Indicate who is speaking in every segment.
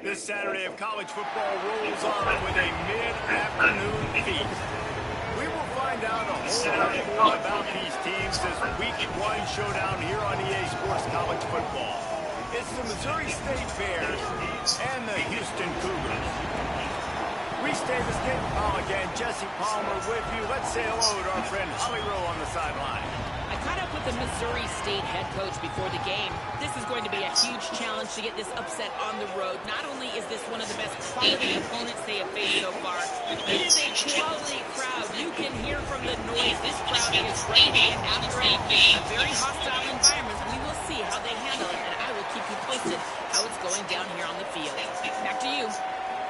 Speaker 1: This Saturday of college football rolls on with a mid-afternoon feast. We will find out a whole lot more about these teams this Week 1 showdown here on EA Sports College Football. It's the Missouri State Bears and the Houston Cougars. Reese Davis, Dave Pollock, and Jesse Palmer with you. Let's say hello to our friend Holly Rowe on the sideline.
Speaker 2: I caught up with the Missouri State head coach before the game. This is going to be a huge challenge to get this upset on the road. Not only is this one of the best quality opponents they have faced so far, it is a quality crowd. You can hear from the noise. This crowd is ready to get after it. A very hostile environment. We will see how they handle it, and I will keep you posted how it's going down here on the field. Back to you.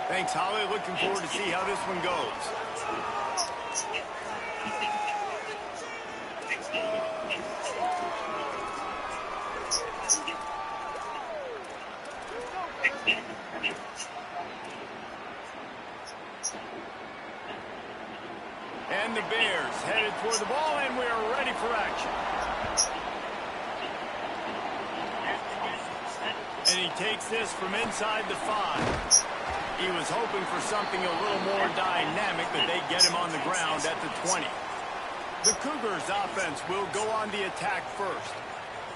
Speaker 1: Thanks, Holly. Looking forward to see how this one goes. And the Bears headed toward the ball, and we are ready for action. And he takes this from inside the 5. He was hoping for something a little more dynamic, but they get him on the ground at the 20. The Cougars offense will go on the attack first.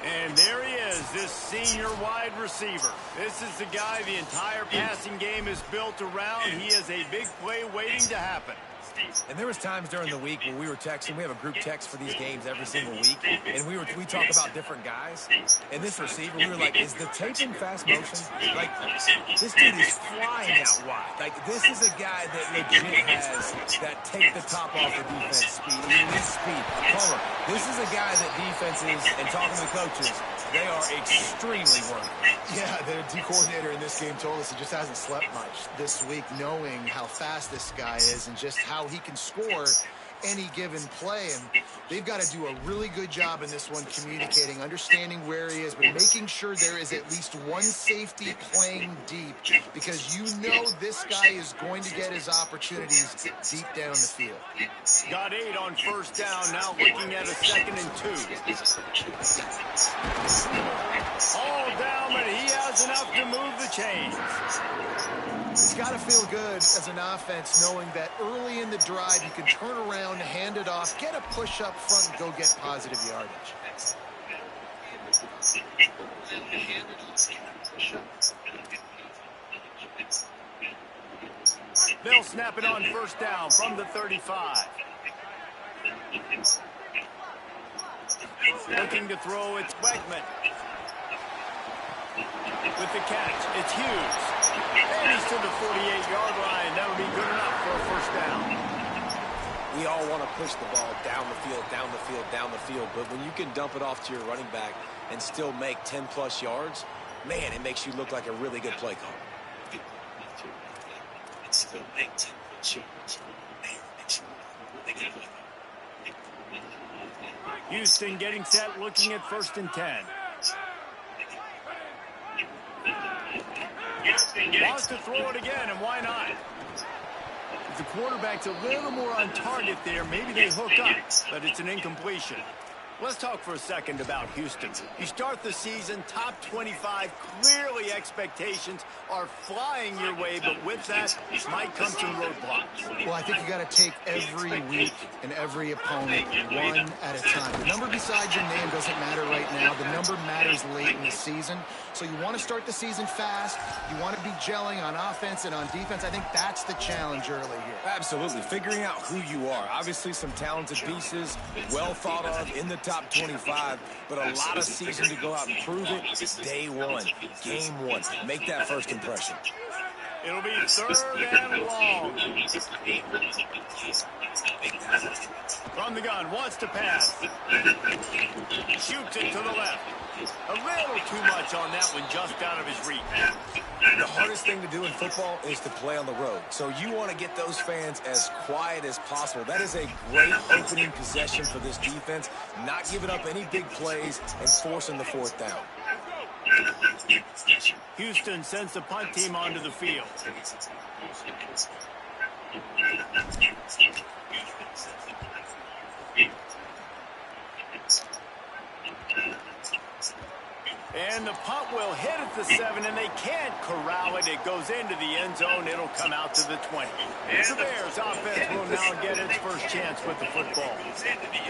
Speaker 1: And there he is, this senior wide receiver. This is the guy the entire passing game is built around. He is a big play waiting to happen.
Speaker 3: And there was times during the week when we were texting. We have a group text for these games every single week, and we talk about different guys. And this receiver, we were like, is the tape in fast motion? Like, this dude is flying out wide. Like, this is a guy that legit has that take the top off the defense speed. Elite speed. Palmer, this is a guy that defenses, and talking to the coaches, they are extremely worried.
Speaker 4: Yeah, the D coordinator in this game told us he just hasn't slept much this week, knowing how fast this guy is and just how he can score any given play. And they've got to do a really good job in this one communicating, understanding where he is, but making sure there is at least one safety playing deep, because you know this guy is going to get his opportunities deep down the field.
Speaker 1: Got 8 on first down, now looking at a 2nd and 2. All down, but he has enough to move the chains.
Speaker 4: It's got to feel good as an offense knowing that early in the drive you can turn around, hand it off, get a push up front, and go get positive yardage.
Speaker 1: They'll snap it on first down from the 35. Looking to throw, it's Wegman. With the catch, it's Hughes. And he's to the 48-yard line. That'll be good enough for a first down.
Speaker 3: We all want to push the ball down the field, down the field, down the field. But when you can dump it off to your running back and still make 10-plus yards, man, it makes you look like a really good play call.
Speaker 1: Houston getting set, looking at 1st and 10. Wants to throw it again, and why not? If the quarterback's a little more on target there, maybe they hook up, but it's an incompletion. Let's talk for a second about Houston. You start the season top 25. Clearly expectations are flying your way, but with that, might come some roadblocks.
Speaker 4: Well, I think you got to take every week and every opponent one at a time. The number beside your name doesn't matter right now. The number matters late in the season. So you want to start the season fast. You want to be gelling on offense and on defense. I think that's the challenge early here.
Speaker 3: Absolutely. Figuring out who you are. Obviously, some talented pieces, well thought of in the top 25, but a lot of season to go out and prove it. Day 1, game 1. Make that first impression.
Speaker 1: It'll be 3rd and long. From the gun, wants to pass. Shoots it to the left. A little too much on that one, just out of his reach.
Speaker 3: The hardest thing to do in football is to play on the road. So you want to get those fans as quiet as possible. That is a great opening possession for this defense. Not giving up any big plays and forcing the 4th down.
Speaker 1: Houston sends the punt team onto the field. And the punt will hit at the 7, and they can't corral it. It goes into the end zone. It'll come out to the 20. The Bears offense will now get its first chance with the football.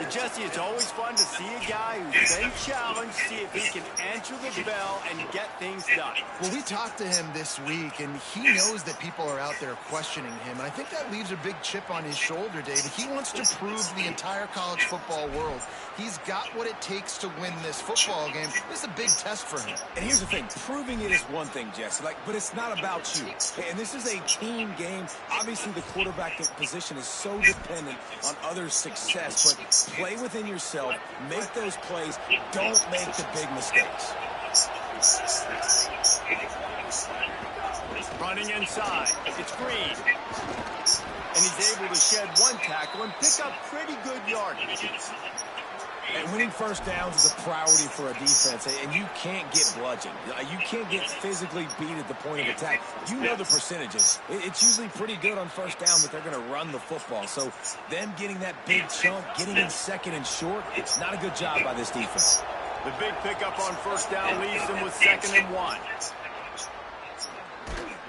Speaker 1: Jesse, it's always fun to see a guy who's been challenged, see if he can answer the bell and get things done.
Speaker 4: Well, we talked to him this week, and he knows that people are out there questioning him. I think that leaves a big chip on his shoulder, David. He wants to prove to the entire college football world he's got what it takes to win this football game. This is a big test for him.
Speaker 3: And here's the thing, proving it is one thing, Jesse, but it's not about you. And this is a team game. Obviously, the quarterback position is so dependent on others' success, but play within yourself, make those plays, don't make the big mistakes.
Speaker 1: Running inside, it's Green. And he's able to shed one tackle and pick up pretty good yardage.
Speaker 3: And winning first downs is a priority for a defense, and you can't get bludgeoned. You can't get physically beat at the point of attack. You know the percentages. It's usually pretty good on first down that they're going to run the football. So them getting that big chunk, getting in second and short, it's not a good job by this defense.
Speaker 1: The big pickup on first down leaves them with 2nd and 1.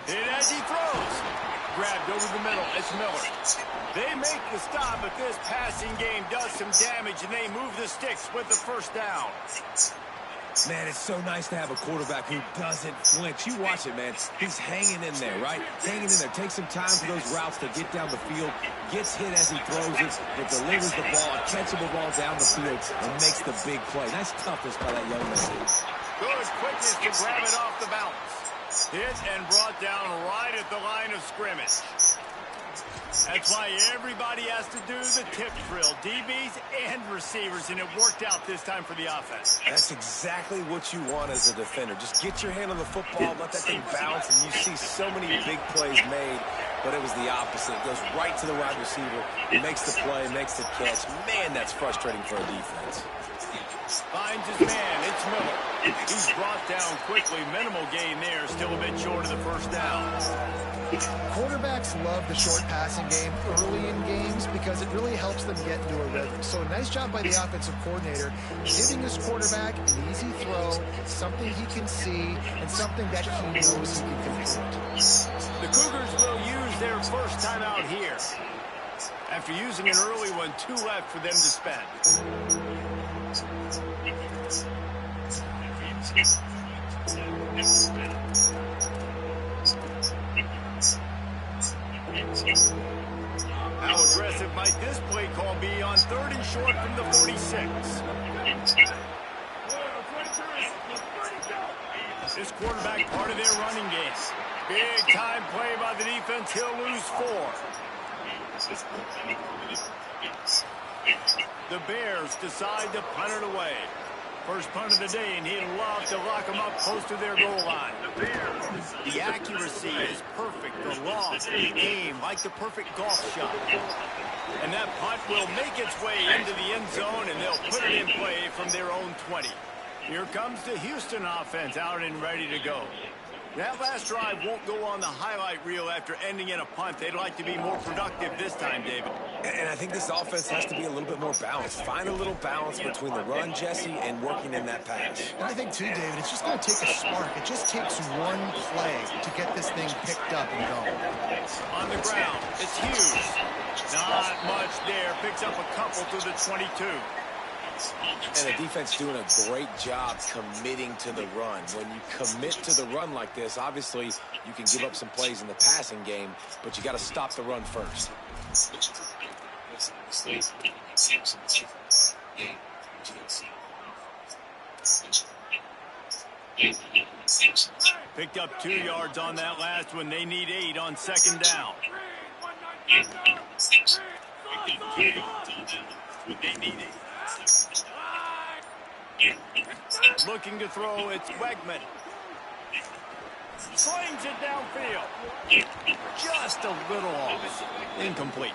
Speaker 1: Hit as he throws. Grabbed over the middle. It's Miller. They make the stop, but this passing game does some damage, and they move the sticks with the first down.
Speaker 3: Man, it's so nice to have a quarterback who doesn't flinch. You watch it, man. He's hanging in there, right? Hanging in there. Takes some time for those routes to get down the field. Gets hit as he throws it, but delivers the ball, a catchable ball down the field, and makes the big play. Nice toughness by that young man.
Speaker 1: Good quickness to grab it off the bounce. Hit and brought down right at the line of scrimmage. That's why everybody has to do the tip drill, DBs and receivers, and it worked out this time for the offense.
Speaker 3: That's exactly what you want as a defender. Just get your hand on the football, let that thing bounce, and you see so many big plays made, but it was the opposite. It goes right to the wide receiver, makes the play, makes the catch. Man, that's frustrating for a defense.
Speaker 1: Finds his man. It's Miller. He's brought down quickly. Minimal gain there. Still a bit short of the first down.
Speaker 4: Quarterbacks love the short passing game early in games because it really helps them get into a rhythm. So nice job by the offensive coordinator giving his quarterback an easy throw, something he can see, and something that he knows he can complete.
Speaker 1: The Cougars will use their first timeout here. After using an early one, 2 left for them to spend. How aggressive might this play call be on 3rd and short from the 46? This quarterback part of their running game. Big time play by the defense. He'll lose 4. The Bears decide to punt it away. First punt of the day, and he'd love to lock them up close to their goal line. The accuracy is perfect. The loft, the aim, like the perfect golf shot. And that punt will make its way into the end zone, and they'll put it in play from their own 20. Here comes the Houston offense out and ready to go. That last drive won't go on the highlight reel after ending in a punt. They'd like to be more productive this time, David.
Speaker 3: And I think this offense has to be a little bit more balanced. Find a little balance between the run, Jesse, and working in that pass.
Speaker 4: And I think, too, David, it's just going to take a spark. It just takes one play to get this thing picked up and going.
Speaker 1: On the ground, it's Hughes. Not much there. Picks up a couple to the 22.
Speaker 3: And the defense doing a great job committing to the run. When you commit to the run like this, obviously you can give up some plays in the passing game, but you got to stop the run first.
Speaker 1: Picked up 2 yards on that last one. They need 8 on 2nd down. Looking to throw, it's Wegman. Slings it downfield. Just a little off. Incomplete.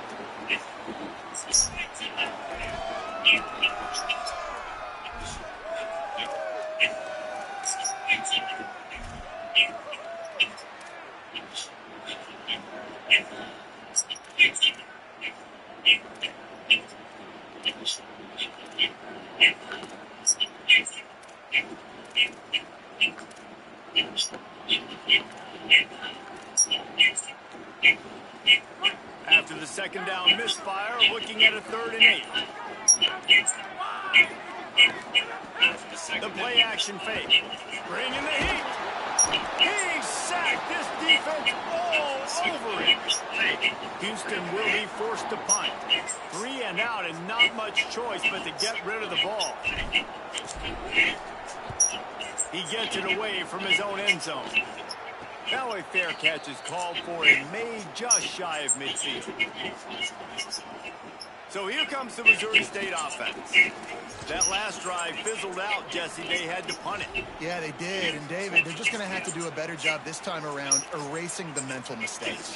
Speaker 1: After the second down misfire, looking at a 3rd and 8. The play action fake. Bringing the heat. He's sacked. This defense all over him. Houston will be forced to punt. 3 and out and not much choice but to get rid of the ball. He gets it away from his own end zone. Now a fair catch is called for and made just shy of midfield. So here comes the Missouri State offense. That last drive fizzled out, Jesse. They had to punt it.
Speaker 4: Yeah, they did. And, David, they're just going to have to do a better job this time around erasing the mental mistakes.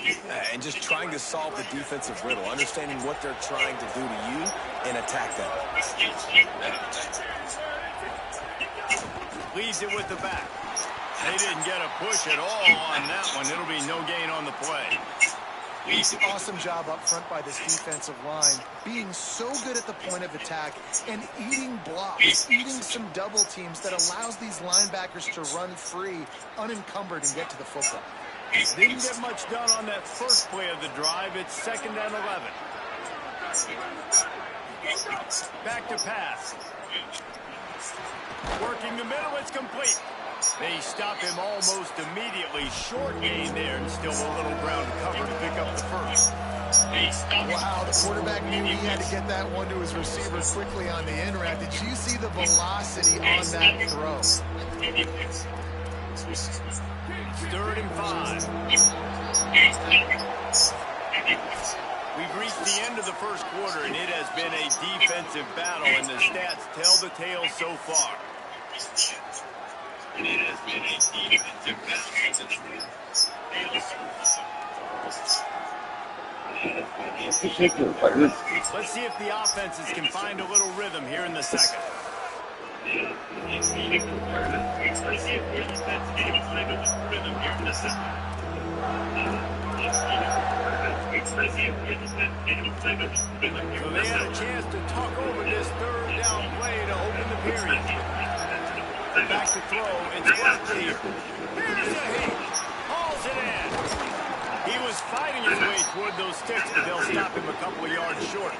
Speaker 3: And just trying to solve the defensive riddle, understanding what they're trying to do to you and attack them.
Speaker 1: Leads it with the back. They didn't get a push at all on that one. It'll be no gain on the play.
Speaker 4: Awesome job up front by this defensive line, being so good at the point of attack and eating blocks, eating some double teams that allows these linebackers to run free, unencumbered, and get to the football.
Speaker 1: Didn't get much done on that first play of the drive. It's 2nd and 11. Back to pass. Working the middle, it's complete. They stop him almost immediately. Short gain there and still a little ground cover to pick up the first.
Speaker 4: Wow, the quarterback knew he had to get that one to his receiver quickly on the in route. Did you see the velocity on that throw?
Speaker 1: 3rd and 5. We've reached the end of the first quarter, and it has been a defensive battle, and the stats tell the tale so far. And it has been a defensive battle. Let's see if the offenses can find a little rhythm here in the second. So they had a chance to talk over this 3rd down play to open the period. Back to throw, it's right here. Here's a hit. Hauls it in. He was fighting his way toward those sticks, but they'll stop him a couple of yards short.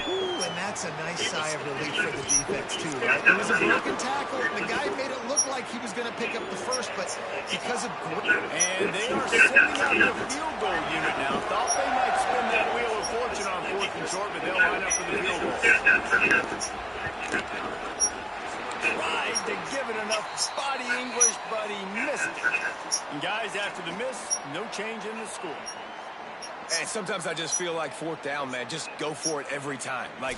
Speaker 4: Ooh, and that's a nice sigh of relief for the defense, too, right? It was a broken tackle, and the guy made it look like he was going to pick up the first, but because of...
Speaker 1: And they are sending out the field goal unit now. Thought they might spin that wheel of fortune on 4th and short, but they'll line up for the field goal. Tried to give it enough body English, but he missed it. And guys, after the miss, no change in the score.
Speaker 3: And sometimes I just feel like 4th down, man. Just go for it every time. Like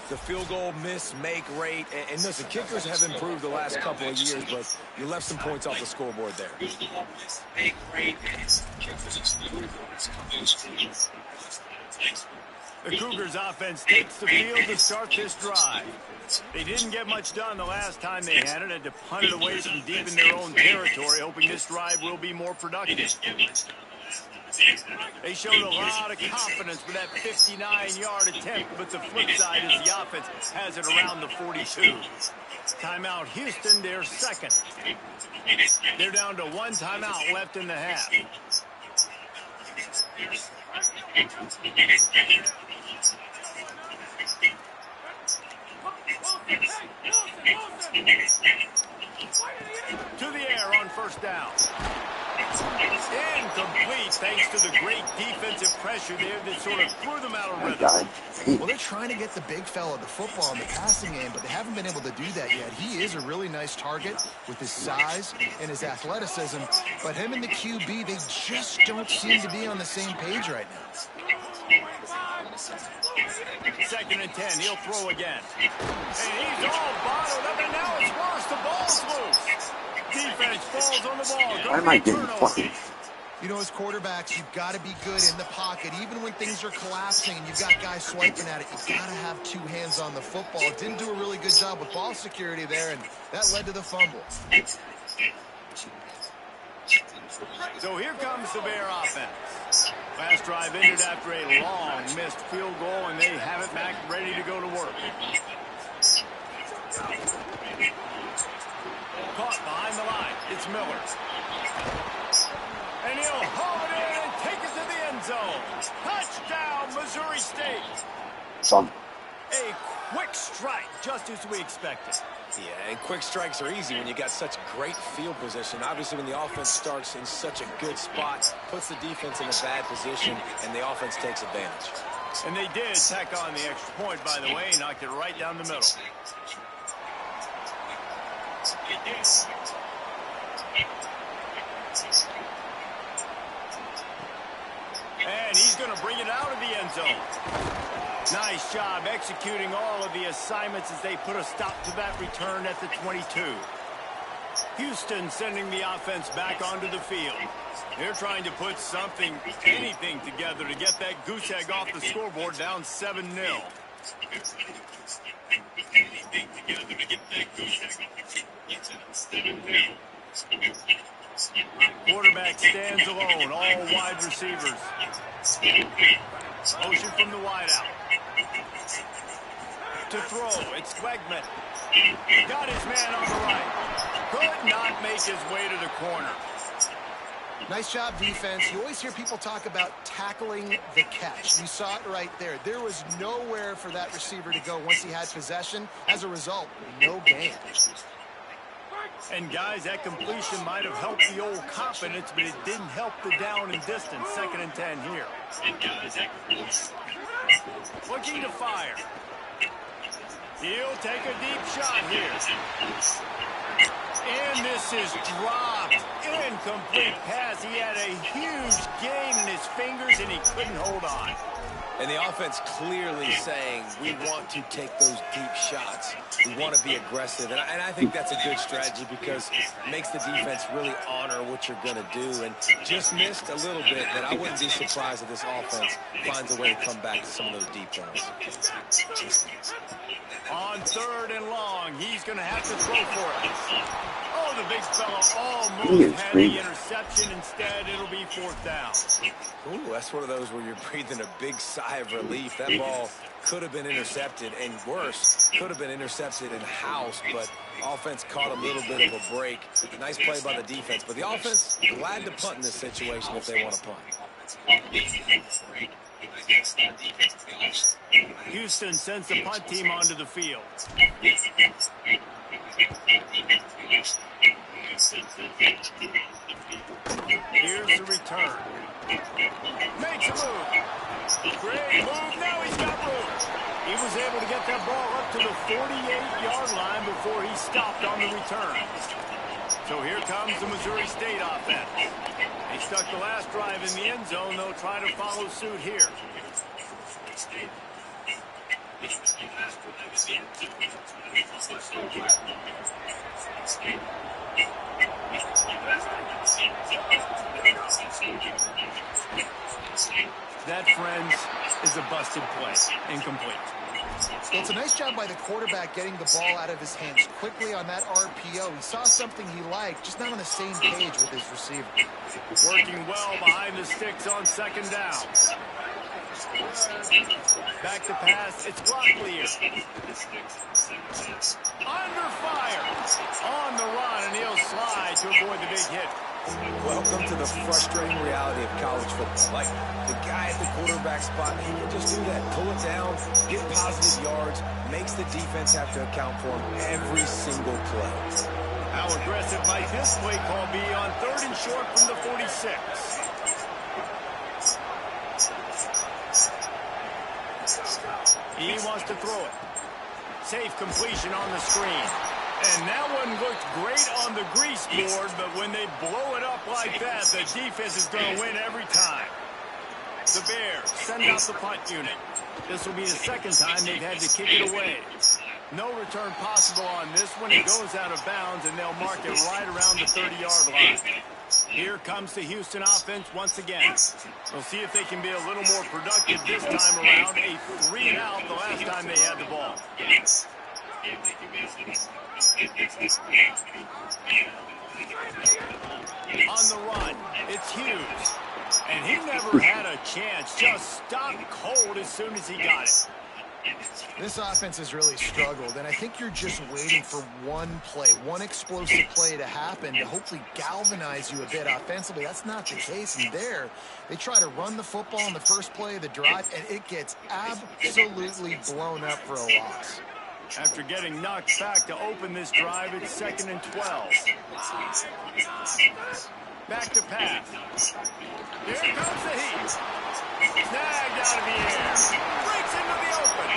Speaker 3: the field goal miss, make rate. And listen, kickers have improved the last couple of years, but you left some points off the scoreboard there.
Speaker 1: The Cougars offense takes the field to start this drive. They didn't get much done the last time they had it. Had to punt it away from deep in their own territory, hoping this drive will be more productive. They showed a lot of confidence with that 59-yard attempt, but the flip side is the offense has it around the 42. Timeout Houston, their second. They're down to 1 timeout left in the half. To the air on 1st down. Incomplete thanks to the great defensive pressure there that sort of threw them out of rhythm.
Speaker 4: Well, they're trying to get the big fella the football in the passing game, but they haven't been able to do that yet. He is a really nice target with his size and his athleticism, but him and the QB, they just don't seem to be on the same page right now.
Speaker 1: 2nd and 10, he'll throw again. And he's all bottled up, and now it's worse. The ball's loose. Defense falls on the ball.
Speaker 5: Why am I getting fucking?
Speaker 4: You know, as quarterbacks, you've got to be good in the pocket. Even when things are collapsing and you've got guys swiping at it, you've got to have 2 hands on the football. Didn't do a really good job with ball security there, and that led to the fumble.
Speaker 1: So here comes the Bear offense. Last drive ended after a long missed field goal, and they have it back ready to go to work. Caught behind the line. It's It's Miller. And he'll haul it in and take it to the end zone. Touchdown, Missouri State. A quick strike, just as we expected.
Speaker 3: Yeah, and quick strikes are easy when you got such great field position. Obviously, when the offense starts in such a good spot, puts the defense in a bad position, and the offense takes advantage.
Speaker 1: And they did tack on the extra point, by the way, knocked it right down the middle. And he's going to bring it out of the end zone. Nice job executing all of the assignments as they put a stop to that return at the 22. Houston sending the offense back onto the field. They're trying to put something, anything together to get that goose egg off the scoreboard down 7-0. Quarterback stands alone, all wide receivers. Motion from the wideout. To throw, it's Wegman. Got his man on the right. Could not make his way to the corner.
Speaker 4: Nice job, defense. You always hear people talk about tackling the catch. You saw it right there. There was nowhere for that receiver to go once he had possession. As a result, no gain.
Speaker 1: And, guys, that completion might have helped the old confidence, but it didn't help the down and distance. 2nd and 10 here. Looking to fire. He'll take a deep shot here. And this is dropped. Incomplete pass. He had a huge gain in his fingers, and he couldn't hold on.
Speaker 3: And the offense clearly saying, we want to take those deep shots. We want to be aggressive. And I think that's a good strategy because it makes the defense really honor what you're going to do. And just missed a little bit, but I wouldn't be surprised if this offense finds a way to come back to some of those deep throws.
Speaker 1: On 3rd and long, he's going to have to throw for it. Oh, the big fella almost had the interception. Instead, it'll be 4th down.
Speaker 3: Ooh, that's one of those where you're breathing a big sigh of relief. That ball could have been intercepted, and worse, could have been intercepted and housed, but offense caught a little bit of a break. Nice play by the defense, but the offense glad to punt in this situation if they want to punt.
Speaker 1: Houston sends the punt team onto the field. Here's the return. Makes a move. Great move. Now he's got room. He was able to get that ball up to the 48-yard line before he stopped on the return. So here comes the Missouri State offense. They stuck the last drive in the end zone. They'll try to follow suit here. That, friends, is a busted play. Incomplete.
Speaker 4: Well, it's a nice job by the quarterback getting the ball out of his hands quickly on that RPO. He saw something he liked, just not on the same page with his receiver.
Speaker 1: Working well behind the sticks on 2nd down. Back to pass. It's Locklear. Under fire. On the run, and he'll slide to avoid the big hit.
Speaker 3: Welcome to the frustrating reality of college football. Like, the guy at the quarterback spot, he can just do that. Pull it down, get positive yards, makes the defense have to account for him every single play.
Speaker 1: How aggressive might this play call be on 3rd and short from the 46? He wants to throw it. Safe completion on the screen. And that one looked great on the grease board, but when they blow it up like that, the defense is going to win every time. The Bears send out the punt unit. This will be the 2nd time they've had to kick it away. No return possible on this one. It goes out of bounds, and they'll mark it right around the 30-yard line. Here comes the Houston offense once again. We'll see if they can be a little more productive this time around. A 3-and-out the last time they had the ball. On the run, it's Hughes. And he never had a chance. Just stopped cold as soon as he got it.
Speaker 4: This offense has really struggled, and I think you're just waiting for one play, one explosive play to happen to hopefully galvanize you a bit offensively. That's not the case. And there, they try to run the football on the first play of the drive, and it gets absolutely blown up for a loss.
Speaker 1: After getting knocked back to open this drive, it's 2nd and 12. Back to pass. Here comes the heat. Snagged out of the air. Breaks into the open.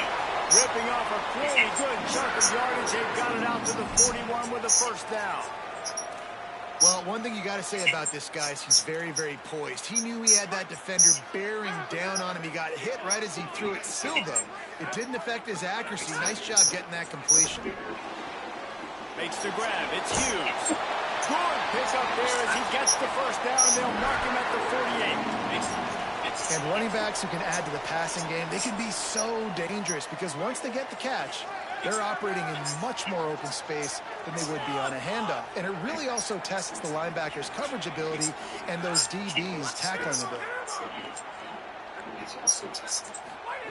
Speaker 1: Ripping off a pretty good chunk of yardage. They've got it out to the 41 with a first down.
Speaker 4: Well, one thing you got to say about this guy is he's very, very poised. He knew he had that defender bearing down on him. He got hit right as he threw it. Still, though, it didn't affect his accuracy. Nice job getting that completion.
Speaker 1: Makes the grab. It's Hughes. Good pick up there as he gets the first down, and they'll mark him at the 48.
Speaker 4: And running backs who can add to the passing game, they can be so dangerous because once they get the catch, they're operating in much more open space than they would be on a handoff. And it really also tests the linebackers' coverage ability and those DBs' tackling ability.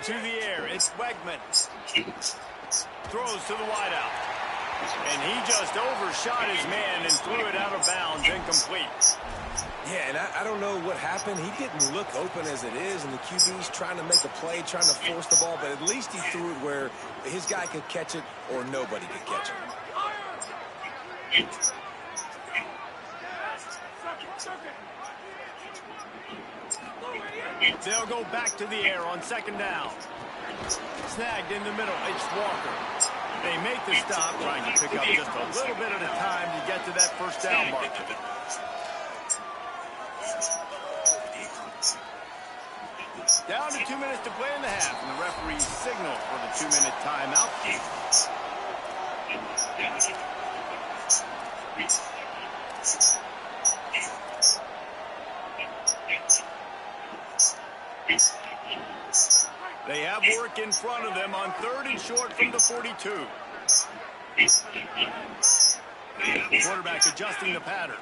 Speaker 1: To the air, it's Wegman. Throws to the wideout. And he just overshot his man and threw it out of bounds, incomplete.
Speaker 3: Yeah, and I don't know what happened. He didn't look open as it is, and the QB's trying to make a play, trying to force the ball, but at least he threw it where his guy could catch it or nobody could catch it.
Speaker 1: They'll go back to the air on 2nd down. Snagged in the middle, it's Walker. They make the stop, trying to pick up just a little bit at a time to get to that first down mark. Down to 2 minutes to play in the half, and the referee signaled for the 2-minute timeout. They have work in front of them on 3rd and short from the 42. Quarterback adjusting the pattern.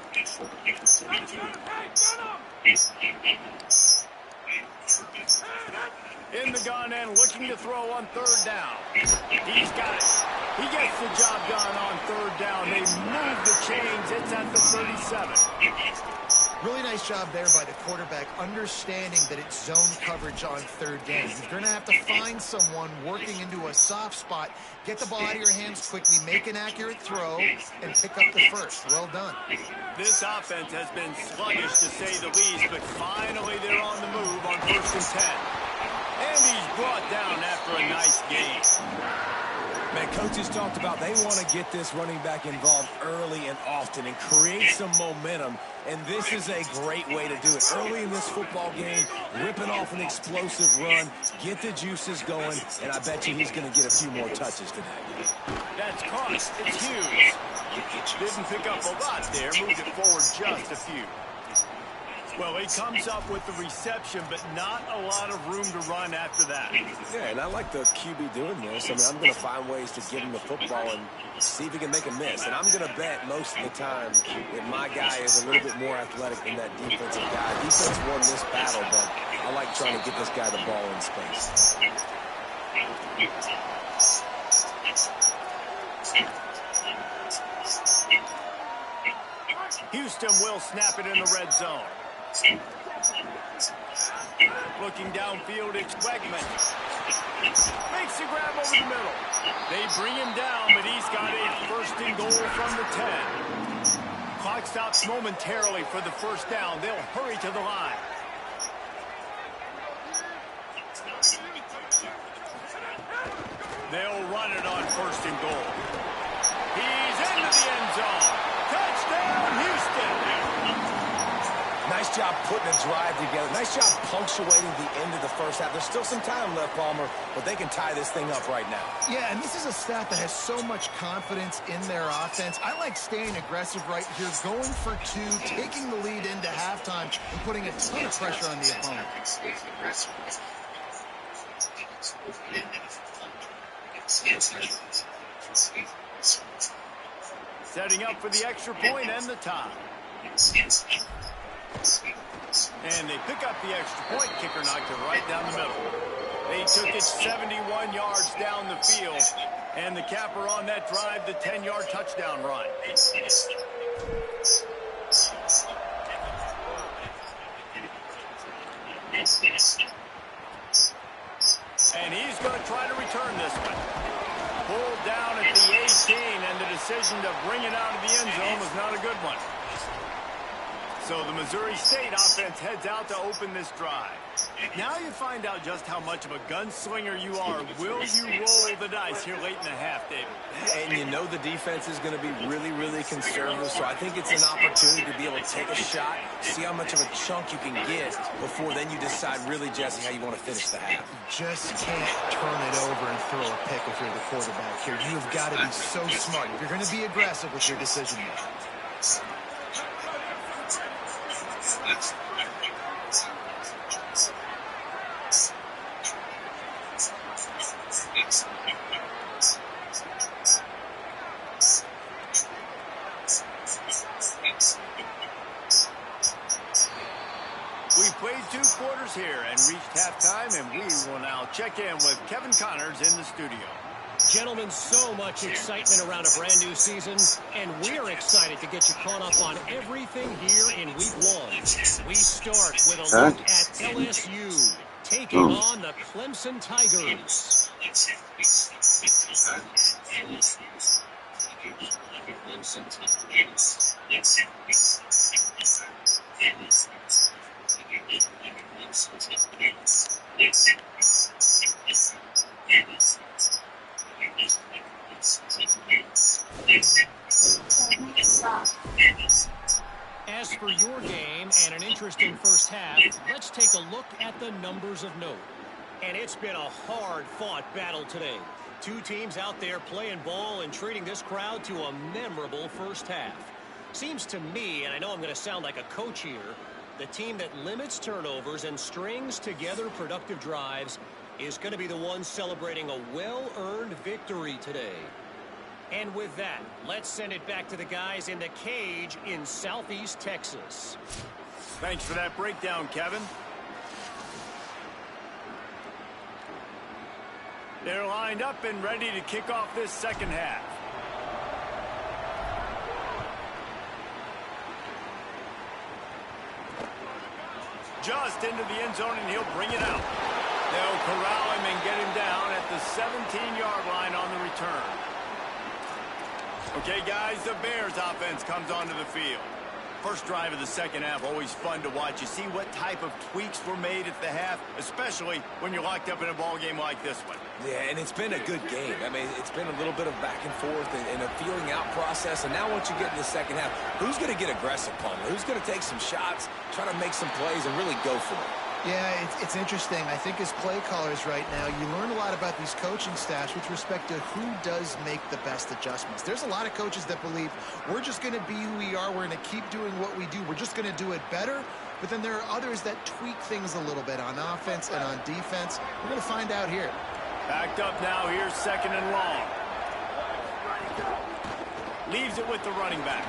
Speaker 1: In the gun and looking to throw on 3rd down. He's got it. He gets the job done on 3rd down. They move the chains. It's at the 37.
Speaker 4: Really nice job there by the quarterback, understanding that it's zone coverage on 3rd down. You're going to have to find someone working into a soft spot, get the ball out of your hands quickly, make an accurate throw, and pick up the first. Well done.
Speaker 1: This offense has been sluggish, to say the least, but finally they're on the move on 1st and 10. And he's brought down after a nice game.
Speaker 3: Man, coaches talked about they want to get this running back involved early and often and create some momentum, and this is a great way to do it. Early in this football game, ripping off an explosive run, get the juices going, and I bet you he's going to get a few more touches today.
Speaker 1: That's caught. It's Hughes. Didn't pick up a lot there, moved it forward just a few. Well, he comes up with the reception, but not a lot of room to run after that.
Speaker 3: Yeah, and I like the QB doing this. I mean, I'm going to find ways to get him the football and see if he can make a miss. And I'm going to bet most of the time that my guy is a little bit more athletic than that defensive guy. Defense won this battle, but I like trying to get this guy the ball in space.
Speaker 1: Houston will snap it in the red zone. Looking downfield, it's Wegman. Makes the grab over the middle. They bring him down, but he's got a 1st and goal from the 10. Clock stops momentarily for the first down. They'll hurry to the line. They'll run it on 1st and goal. He's into the end zone. Touchdown, Houston.
Speaker 3: Nice job putting a drive together. Nice job punctuating the end of the first half. There's still some time left, Palmer, but they can tie this thing up right now.
Speaker 4: Yeah, and this is a staff that has so much confidence in their offense. I like staying aggressive right here, going for 2, taking the lead into halftime, and putting a ton of pressure on the opponent.
Speaker 1: Setting up for the extra point and the tie. And they pick up the extra point. Kicker knocked it right down the middle. They took it 71 yards down the field. And the capper on that drive, the 10-yard touchdown run. And he's going to try to return this one. Pulled down at the 18, and the decision to bring it out of the end zone was not a good one. So the Missouri State offense heads out to open this drive. Now you find out just how much of a gunslinger you are. Will you roll the dice here late in the half, David?
Speaker 3: And you know the defense is going to be really, really conservative, so I think it's an opportunity to be able to take a shot, see how much of a chunk you can get before then you decide really, Jesse, how you want to finish the half.
Speaker 4: You just can't turn it over and throw a pick if you're the quarterback here. You've got to be so smart if you're going to be aggressive with your decision making.
Speaker 1: We played 2 quarters here and reached halftime, and we will now check in with Kevin Connors in the studio.
Speaker 5: Gentlemen, so much excitement around a brand new season, and we're excited to get you caught up on everything here in week 1. We start with a look at LSU taking on the Clemson Tigers. As for your game and an interesting first half, let's take a look at the numbers of note. And it's been a hard-fought battle today. 2 teams out there playing ball and treating this crowd to a memorable first half. Seems to me, and I know I'm going to sound like a coach here, the team that limits turnovers and strings together productive drives is going to be the one celebrating a well-earned victory today. And with that, let's send it back to the guys in the cage in Southeast Texas.
Speaker 1: Thanks for that breakdown, Kevin. They're lined up and ready to kick off this second half. Just into the end zone, and he'll bring it out. They'll corral him and get him down at the 17-yard line on the return. Okay, guys, the Bears offense comes onto the field. First drive of the second half, always fun to watch. You see what type of tweaks were made at the half, especially when you're locked up in a ball game like this one.
Speaker 3: Yeah, and it's been a good game. I mean, it's been a little bit of back and forth and a feeling out process. And now once you get in the second half, who's going to get aggressive, Palmer? Who's going to take some shots, try to make some plays, and really go for it?
Speaker 4: Yeah, it's interesting. I think as play callers right now, you learn a lot about these coaching staffs with respect to who does make the best adjustments. There's a lot of coaches that believe we're just going to be who we are. We're going to keep doing what we do. We're just going to do it better. But then there are others that tweak things a little bit on offense and on defense. We're going to find out here.
Speaker 1: Backed up now. Here's second and long. Leaves it with the running back.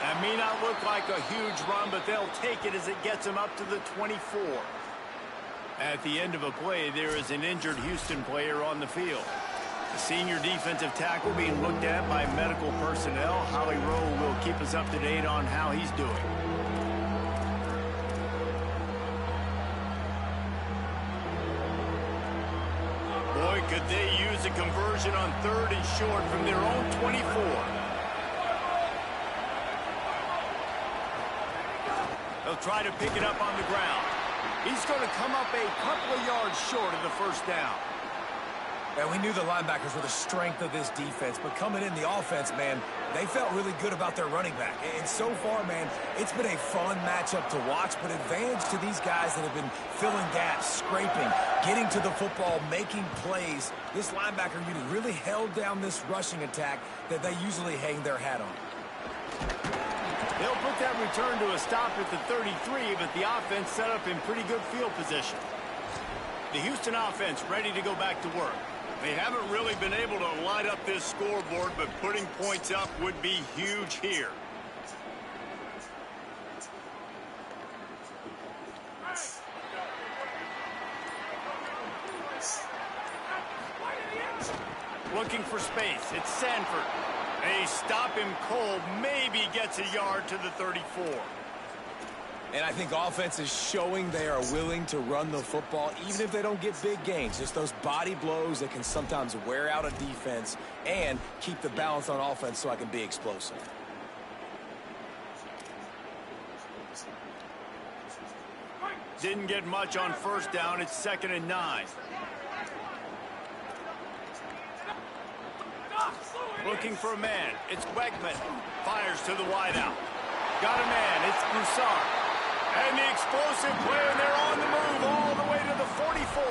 Speaker 1: That may not look like a huge run, but they'll take it as it gets them up to the 24. At the end of a play, there is an injured Houston player on the field. The senior defensive tackle being looked at by medical personnel. Holly Rowe will keep us up to date on how he's doing. Boy, could they use a conversion on 3rd and short from their own 24. They'll try to pick it up on the ground. He's going to come up a couple of yards short of the first down.
Speaker 3: And we knew the linebackers were the strength of this defense, but coming in the offense, man, they felt really good about their running back. And so far, man, it's been a fun matchup to watch, but advantage to these guys that have been filling gaps, scraping, getting to the football, making plays. This linebacker unit really held down this rushing attack that they usually hang their hat on.
Speaker 1: They'll put that return to a stop at the 33, but the offense set up in pretty good field position. The Houston offense ready to go back to work. They haven't really been able to light up this scoreboard, but putting points up would be huge here. Looking for space. It's Sanford. They stop him cold. Maybe gets a yard to the 34.
Speaker 3: And I think offense is showing they are willing to run the football, even if they don't get big gains. Just those body blows that can sometimes wear out a defense and keep the balance on offense so I can be explosive.
Speaker 1: Didn't get much on first down. It's 2nd and 9. Looking for a man. It's Wegman. Fires to the wideout. Got a man. It's Broussard. And the explosive play, and they're on the move all the way to the 44.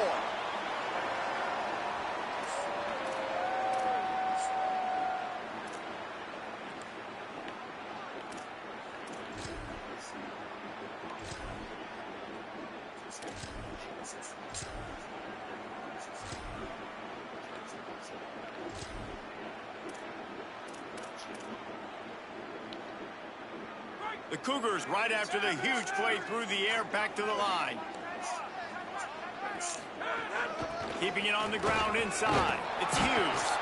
Speaker 1: The Cougars right after the huge play through the air back to the line. Keeping it on the ground inside. It's Hughes.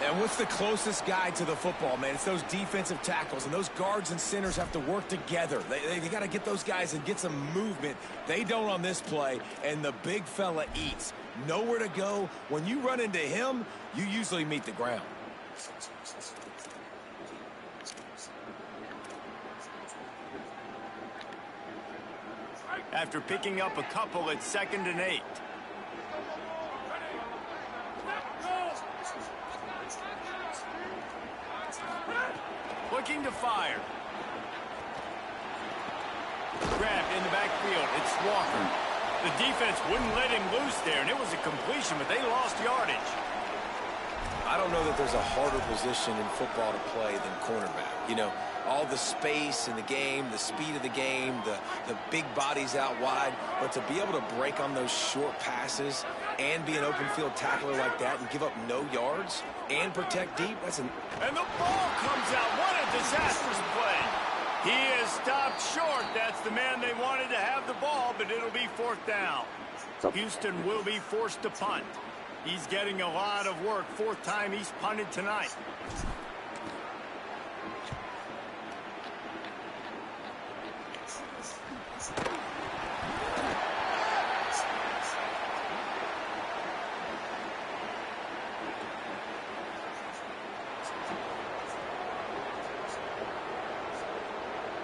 Speaker 3: And what's the closest guy to the football, man? It's those defensive tackles, and those guards and centers have to work together. They got to get those guys and get some movement. They don't on this play, and the big fella eats. Nowhere to go. When you run into him, you usually meet the ground.
Speaker 1: After picking up a couple, it's 2nd and 8. Looking to fire. Grabbed in the backfield. It's Walker. The defense wouldn't let him loose there, and it was a completion, but they lost yardage.
Speaker 3: I don't know that there's a harder position in football to play than cornerback. You know, all the space in the game, the speed of the game, the big bodies out wide. But to be able to break on those short passes and be an open field tackler like that and give up no yards and protect deep, that's an...
Speaker 1: And the ball comes out. What a disastrous play. He is stopped short. That's the man they wanted to have the ball, but it'll be 4th down. Houston will be forced to punt. He's getting a lot of work. 4th time he's punted tonight.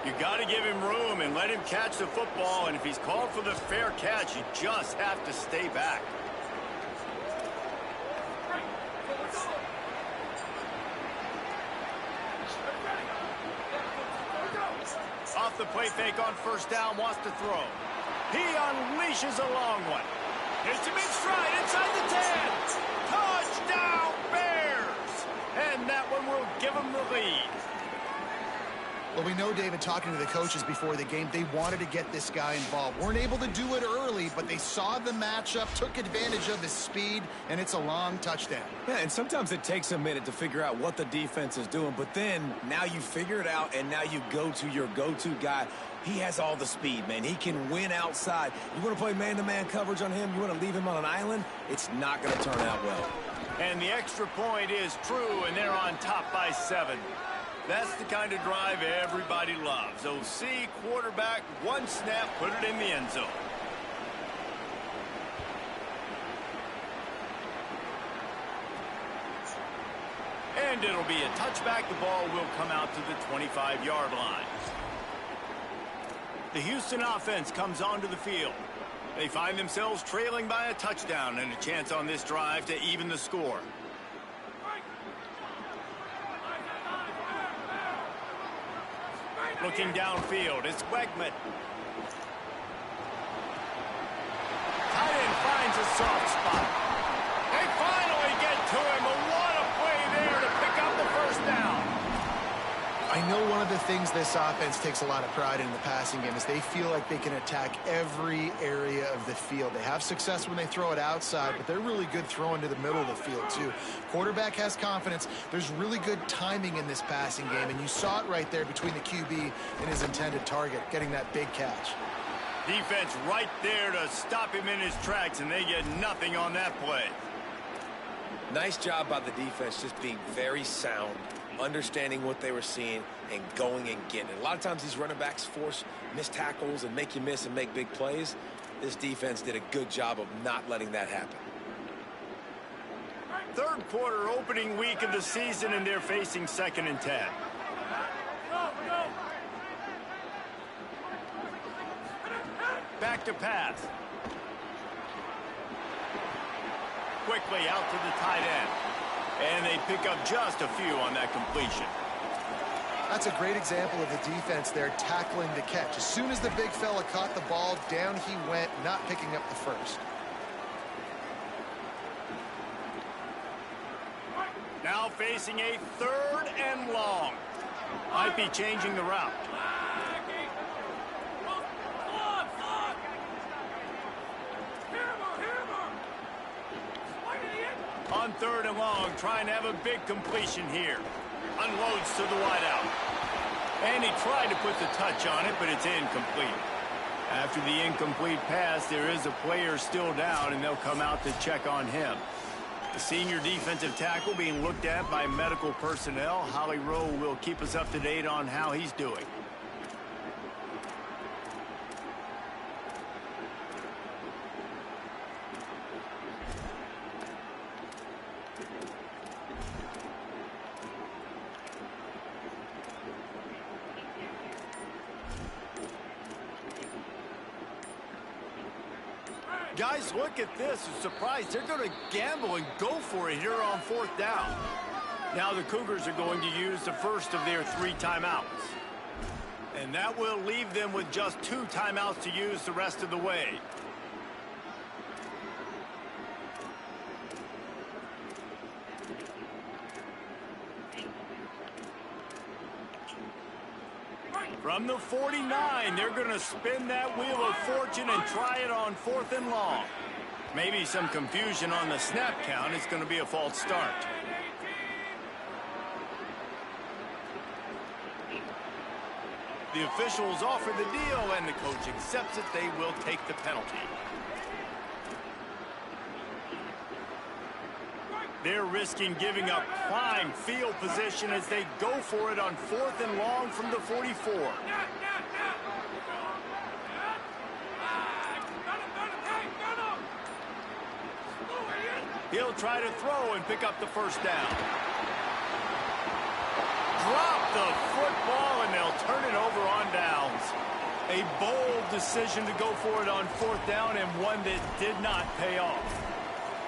Speaker 1: You got to give him room and let him catch the football, and if he's called for the fair catch, you just have to stay back. Off the play fake on 1st down, wants to throw. He unleashes a long one. Hits him in stride inside the 10. Touchdown, Bears! And that one will give them the lead.
Speaker 4: Well, we know, David, talking to the coaches before the game, they wanted to get this guy involved. Weren't able to do it early, but they saw the matchup, took advantage of his speed, and it's a long touchdown.
Speaker 3: Yeah, and sometimes it takes a minute to figure out what the defense is doing, but then now you figure it out, and now you go to your go-to guy. He has all the speed, man. He can win outside. You want to play man-to-man coverage on him? You want to leave him on an island? It's not going to turn out well.
Speaker 1: And the extra point is true, and they're on top by 7. That's the kind of drive everybody loves. OC, quarterback, one snap, put it in the end zone. And it'll be a touchback. The ball will come out to the 25-yard line. The Houston offense comes onto the field. They find themselves trailing by a touchdown and a chance on this drive to even the score. Looking downfield, it's Wegman. Tight end finds a soft spot. They finally get to him. What a play there to pick up the 1st down.
Speaker 4: I know one of the things this offense takes a lot of pride in the passing game is they feel like they can attack every area of the field. They have success when they throw it outside, but they're really good throwing to the middle of the field, too. Quarterback has confidence. There's really good timing in this passing game, and you saw it right there between the QB and his intended target, getting that big catch.
Speaker 1: Defense right there to stop him in his tracks, and they get nothing on that play.
Speaker 3: Nice job by the defense just being very sound, understanding what they were seeing, and going and getting it. A lot of times these running backs force missed tackles and make you miss and make big plays. This defense did a good job of not letting that happen.
Speaker 1: Third quarter, opening week of the season, and they're facing 2nd and 10. Back to pass. Quickly out to the tight end. And they pick up just a few on that completion.
Speaker 4: That's a great example of the defense there tackling the catch. As soon as the big fella caught the ball, down he went, not picking up the first.
Speaker 1: Now facing a 3rd and long. Might be changing the route. On 3rd and long, trying to have a big completion here. Unloads to the wideout. And he tried to put the touch on it, but it's incomplete. After the incomplete pass, there is a player still down, and they'll come out to check on him. The senior defensive tackle being looked at by medical personnel. Holly Rowe will keep us up to date on how he's doing. Guys, look at this. I'm surprised. They're going to gamble and go for it here on 4th down. Now the Cougars are going to use the first of their 3 timeouts. And that will leave them with just 2 timeouts to use the rest of the way. From the 49, they're going to spin that wheel of fortune and try it on 4th and long. Maybe some confusion on the snap count. It's going to be a false start. The officials offer the deal, and the coach accepts it. They will take the penalty. They're risking giving up prime field position as they go for it on 4th and long from the 44. He'll try to throw and pick up the first down. Drop the football, and they'll turn it over on downs. A bold decision to go for it on 4th down, and one that did not pay off.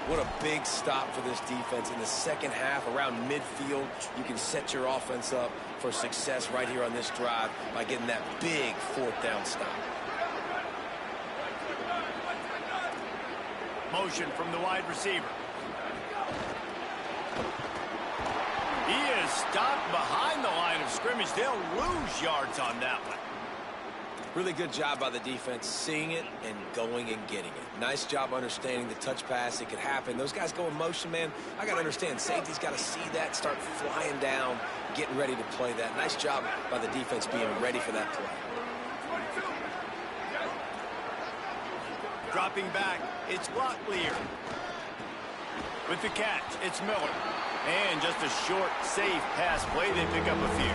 Speaker 3: What a big stop for this defense in the second half. Around midfield, you can set your offense up for success right here on this drive by getting that big 4th down stop.
Speaker 1: Motion from the wide receiver. He is stopped behind the line of scrimmage. They'll lose yards on that one.
Speaker 3: Really good job by the defense, seeing it and going and getting it. Nice job understanding the touch pass. It could happen. Those guys go in motion, man. I got to understand, safety's got to see that, start flying down, getting ready to play that. Nice job by the defense being ready for that play.
Speaker 1: Dropping back, it's Locklear. With the catch, it's Miller. And just a short, safe pass play. They pick up a few.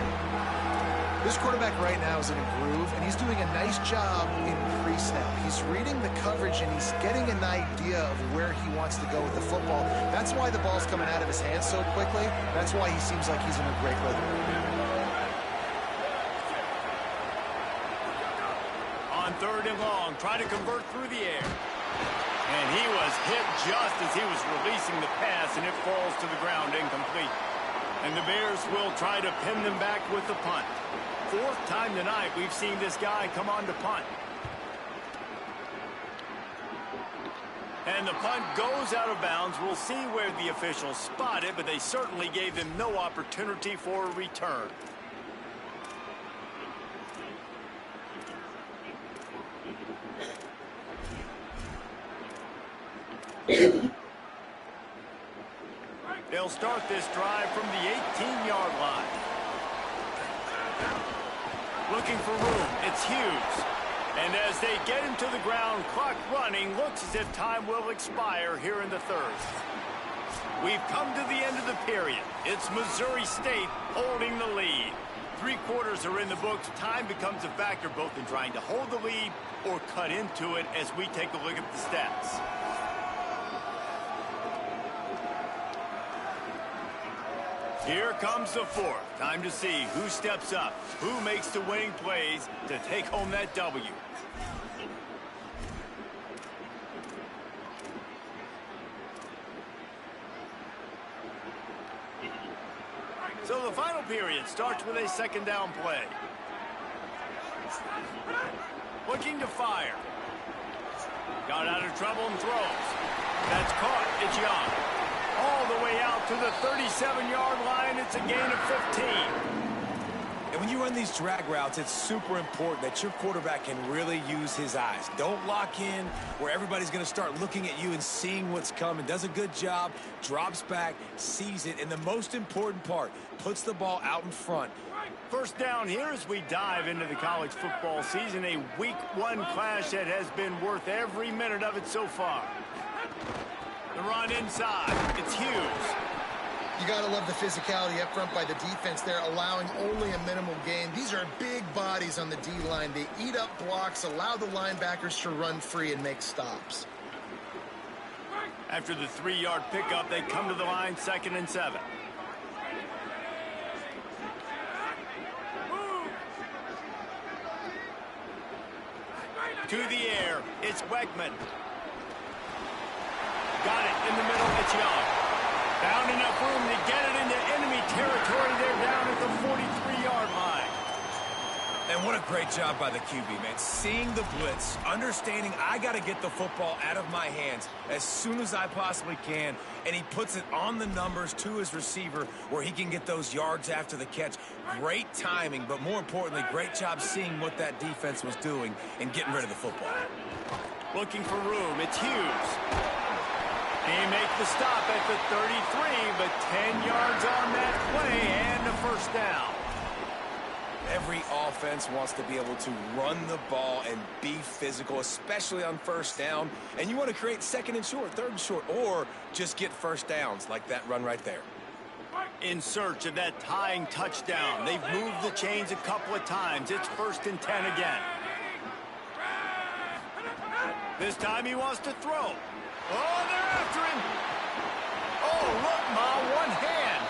Speaker 4: This quarterback right now is in a groove, and he's doing a nice job in pre-snap. He's reading the coverage, and he's getting an idea of where he wants to go with the football. That's why the ball's coming out of his hands so quickly. That's why he seems like he's in a great rhythm.
Speaker 1: On 3rd and long, try to convert through the air. And he was hit just as he was releasing the pass, and it falls to the ground incomplete. And the Bears will try to pin them back with the punt. 4th time tonight we've seen this guy come on to punt. And the punt goes out of bounds. We'll see where the officials spot it, but they certainly gave them no opportunity for a return. They'll start this drive from the 18-yard line. Looking for room. It's Hughes. And as they get him to the ground, clock running, looks as if time will expire here in the 3rd. We've come to the end of the period. It's Missouri State holding the lead. 3 quarters are in the books. Time becomes a factor both in trying to hold the lead or cut into it as we take a look at the stats. Here comes the fourth. Time to see who steps up, who makes the winning plays to take home that W. So the final period starts with a second down play. Looking to fire. Got out of trouble and throws. That's caught. It's Young. All the way out to the 37-yard line. It's a gain of 15.
Speaker 3: And when you run these drag routes, it's super important that your quarterback can really use his eyes. Don't lock in where everybody's going to start looking at you and seeing what's coming. Does a good job, drops back, sees it, and the most important part, puts the ball out in front.
Speaker 1: First down here as we dive into the college football season. A week 1 clash that has been worth every minute of it so far. The run inside. It's Hughes.
Speaker 4: You got to love the physicality up front by the defense there, allowing only a minimal gain. These are big bodies on the D-line. They eat up blocks, allow the linebackers to run free and make stops.
Speaker 1: After the 3-yard pickup, they come to the line, 2nd and 7. To the air, it's Weckman. Got it in the middle, it's Young. Found enough room to get it into enemy territory. They're down at the 43-yard line.
Speaker 3: And what a great job by the QB, man. Seeing the blitz, understanding I got to get the football out of my hands as soon as I possibly can, and he puts it on the numbers to his receiver where he can get those yards after the catch. Great timing, but more importantly, great job seeing what that defense was doing and getting rid of the football.
Speaker 1: Looking for room, it's Hughes. He makes the stop at the 33, but 10 yards on that play and a first down.
Speaker 3: Every offense wants to be able to run the ball and be physical, especially on first down. And you want to create 2nd and short, 3rd and short, or just get first downs like that run right there.
Speaker 1: In search of that tying touchdown. They've moved the chains a couple of times. It's 1st and 10 again. This time he wants to throw. Oh, they're after him. Oh, look, Ma, one hand.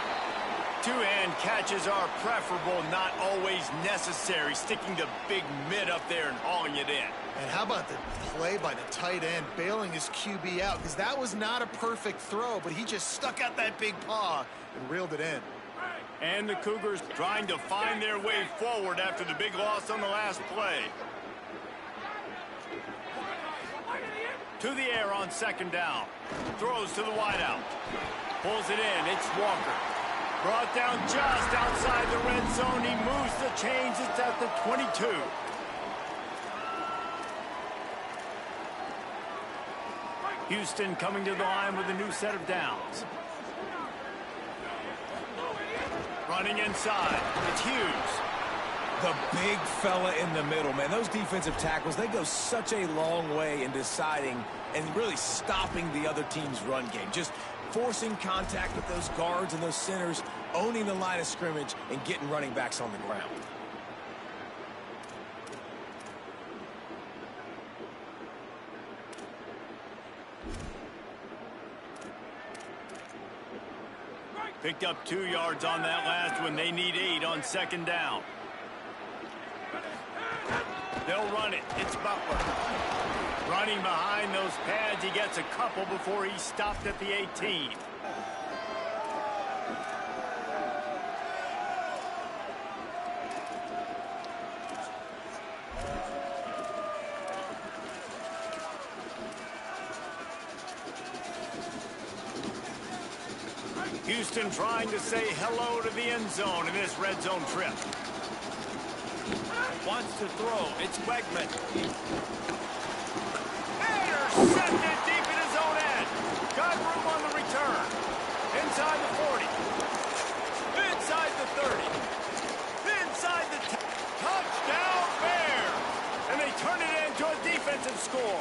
Speaker 1: 2-hand catches are preferable, not always necessary. Sticking the big mid up there and hauling it in.
Speaker 4: And how about the play by the tight end, bailing his QB out? Because that was not a perfect throw, but he just stuck out that big paw and reeled it in.
Speaker 1: And the Cougars trying to find their way forward after the big loss on the last play. To the air on 2nd down. Throws to the wideout. Pulls it in. It's Walker. Brought down just outside the red zone. He moves the chains. It's at the 22. Houston coming to the line with a new set of downs. Running inside. It's Hughes.
Speaker 3: The big fella in the middle, man. Those defensive tackles, they go such a long way in deciding and really stopping the other team's run game. Just forcing contact with those guards and those centers, owning the line of scrimmage, and getting running backs on the ground.
Speaker 1: Picked up 2 yards on that last one. They need 8 on 2nd down. They'll run it. It's Butler. Running behind those pads. He gets a couple before he stopped at the 18. Houston trying to say hello to the end zone in this red zone trip. Wants to throw. It's Weckman. Intercepted deep in his own end. Got room on the return. Inside the 40. Inside the 30. Inside the 10. Touchdown Bears. And they turn it into a defensive score.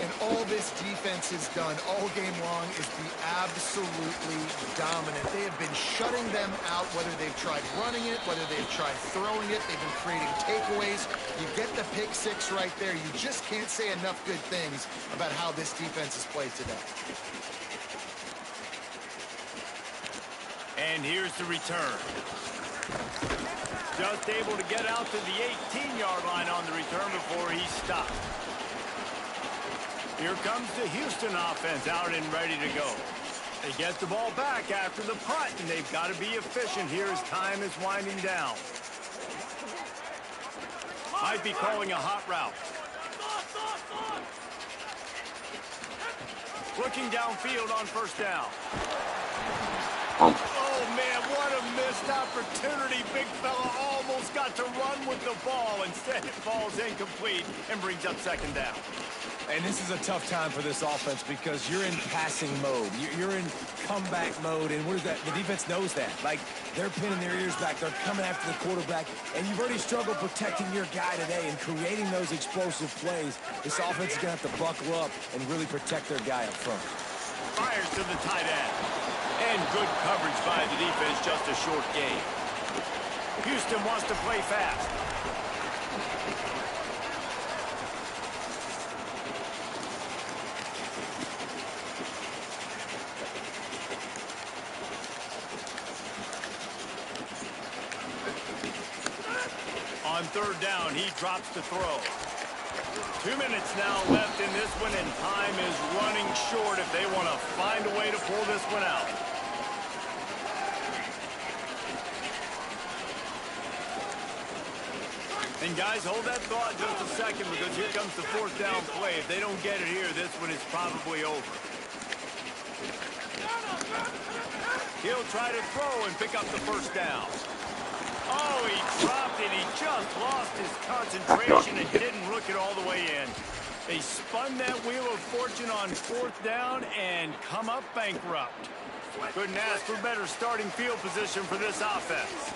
Speaker 4: And all this defense has done all game long is be absolutely dominant. They have been shutting them out, whether they've tried running it, whether they've tried throwing it. They've been creating takeaways. You get the pick six right there. You just can't say enough good things about how this defense has played today.
Speaker 1: And here's the return. Just able to get out to the 18-yard line on the return before he stopped. Here comes the Houston offense out and ready to go. They get the ball back after the punt, and they've got to be efficient here as time is winding down. Might be calling a hot route. Looking downfield on first down. Oh, man, what a missed opportunity. Big fella almost got to run with the ball. Instead, it falls incomplete and brings up second down.
Speaker 3: And this is a tough time for this offense because you're in passing mode. You're in comeback mode, and where's that? The defense knows that. Like, they're pinning their ears back. They're coming after the quarterback, and you've already struggled protecting your guy today and creating those explosive plays. This offense is going to have to buckle up and really protect their guy up front.
Speaker 1: Fires to the tight end. And good coverage by the defense, just a short gain. Houston wants to play fast. On third down, he drops to throw. 2 minutes now left in this one, and time is running short if they want to find a way to pull this one out. And guys, hold that thought just a second, because here comes the fourth down play. If they don't get it here, this one is probably over. He'll try to throw and pick up the first down. Oh, he dropped it. He just lost his concentration and didn't look it all the way in. They spun that wheel of fortune on fourth down and come up bankrupt. Couldn't ask for better starting field position for this offense.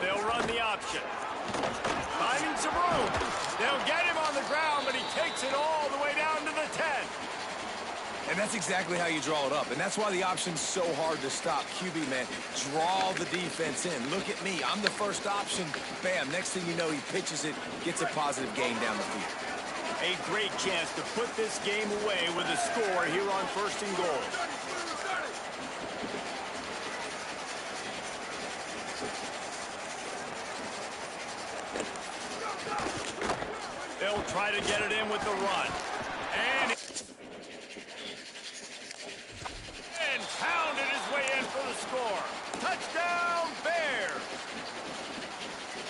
Speaker 1: They'll run the option. Finding some room. They'll get him on the ground, but he takes it all the way down to the 10.
Speaker 3: And that's exactly how you draw it up. And that's why the option's so hard to stop. QB, man, draw the defense in. Look at me. I'm the first option. Bam. Next thing you know, he pitches it, gets a positive gain down the field.
Speaker 1: A great chance to put this game away with a score here on first and goal. They'll try to get it in with the run. And pounded his way in for the score. Touchdown, Bears!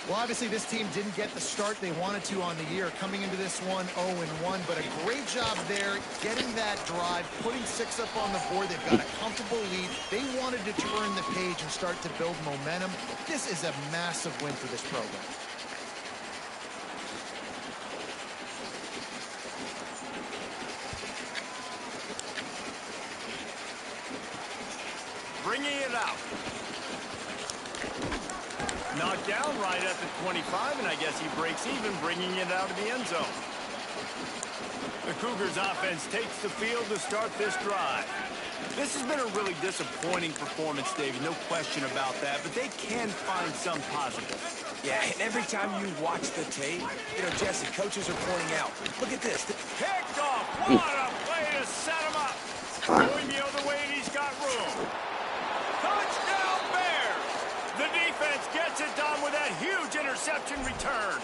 Speaker 4: Well, obviously, this team didn't get the start they wanted to on the year, coming into this one 0-1, but a great job there, getting that drive, putting 6 up on the board. They've got a comfortable lead. They wanted to turn the page and start to build momentum. This is a massive win for this program.
Speaker 1: Bringing it out. Knocked down right at the 25, and I guess he breaks even, bringing it out of the end zone. The Cougars offense takes the field to start this drive. This has been a really disappointing performance, David, no question about that, but they can find some positives.
Speaker 3: Yeah, and every time you watch the tape, you know, Jesse, coaches are pointing out, look at this.
Speaker 1: Picked off. What a play to set him up. Going the other way, and he's got room. Touchdown, Bears! The defense gets it done with that huge interception return.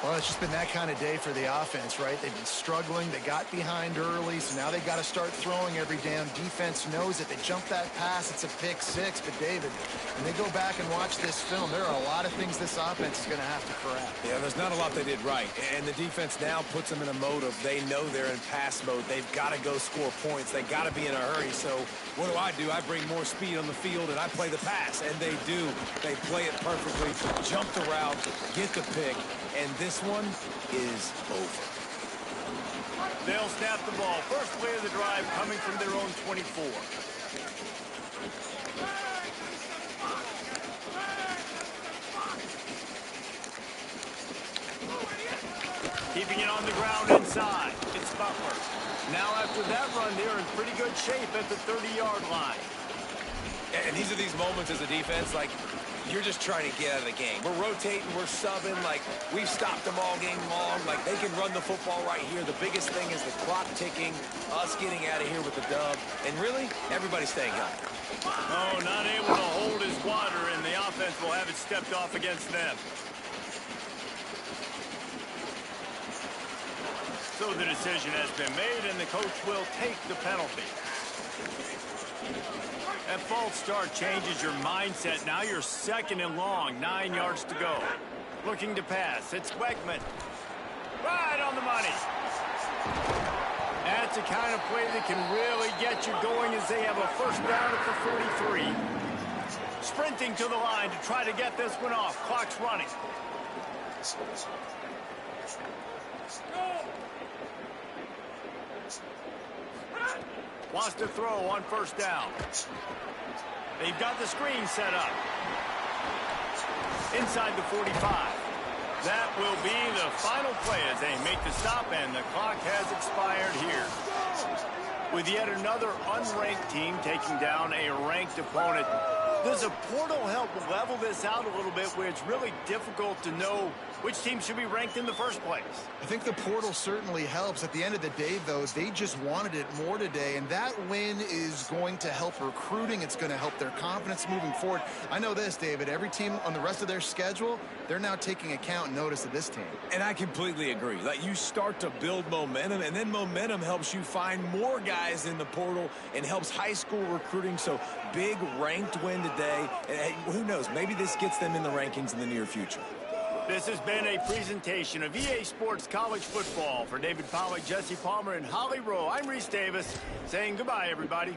Speaker 4: Well, it's just been that kind of day for the offense, right? They've been struggling. They got behind early, so now they've got to start throwing every damn defense knows it. They jump that pass, it's a pick 6. But, David, when they go back and watch this film, there are a lot of things this offense is going to have to correct.
Speaker 3: Yeah, there's not a lot they did right. And the defense now puts them in a mode of they know they're in pass mode. They've got to go score points. They got to be in a hurry. So what do? I bring more speed on the field, and I play the pass. And they do. They play it perfectly, jump the route, get the pick. And this one is over.
Speaker 1: They'll snap the ball. First play of the drive coming from their own 24. it on the ground inside. It's Butler. Now after that run, they're in pretty good shape at the 30-yard line.
Speaker 3: And these are these moments as a defense, like, you're just trying to get out of the game. We're rotating, we're subbing, like, we've stopped them all game long. Like, they can run the football right here. The biggest thing is the clock ticking, us getting out of here with the dub, and really, everybody staying healthy.
Speaker 1: Oh, not able to hold his water, and the offense will have it stepped off against them. So the decision has been made, and the coach will take the penalty. That false start changes your mindset. Now you're second and long, 9 yards to go. Looking to pass. It's Weckman. Right on the money. That's the kind of play that can really get you going as they have a first down at the 43. Sprinting to the line to try to get this one off. Clock's running. Wants to throw on first down. They've got the screen set up. Inside the 45. That will be the final play as they make the stop, and the clock has expired here. With yet another unranked team taking down a ranked opponent, does a portal help level this out a little bit where it's really difficult to know which team should be ranked in the first place?
Speaker 4: I think the portal certainly helps. At the end of the day, though, they just wanted it more today, and that win is going to help recruiting. It's going to help their confidence moving forward. I know this, David. Every team on the rest of their schedule, they're now taking account and notice of this team.
Speaker 3: And I completely agree. Like, you start to build momentum, and then momentum helps you find more guys in the portal and helps high school recruiting. So big ranked win today, and who knows, maybe this gets them in the rankings in the near future.
Speaker 1: This has been a presentation of EA Sports College Football. For David Pollack, Jesse Palmer, and Holly Rowe, I'm Reese Davis saying goodbye, everybody.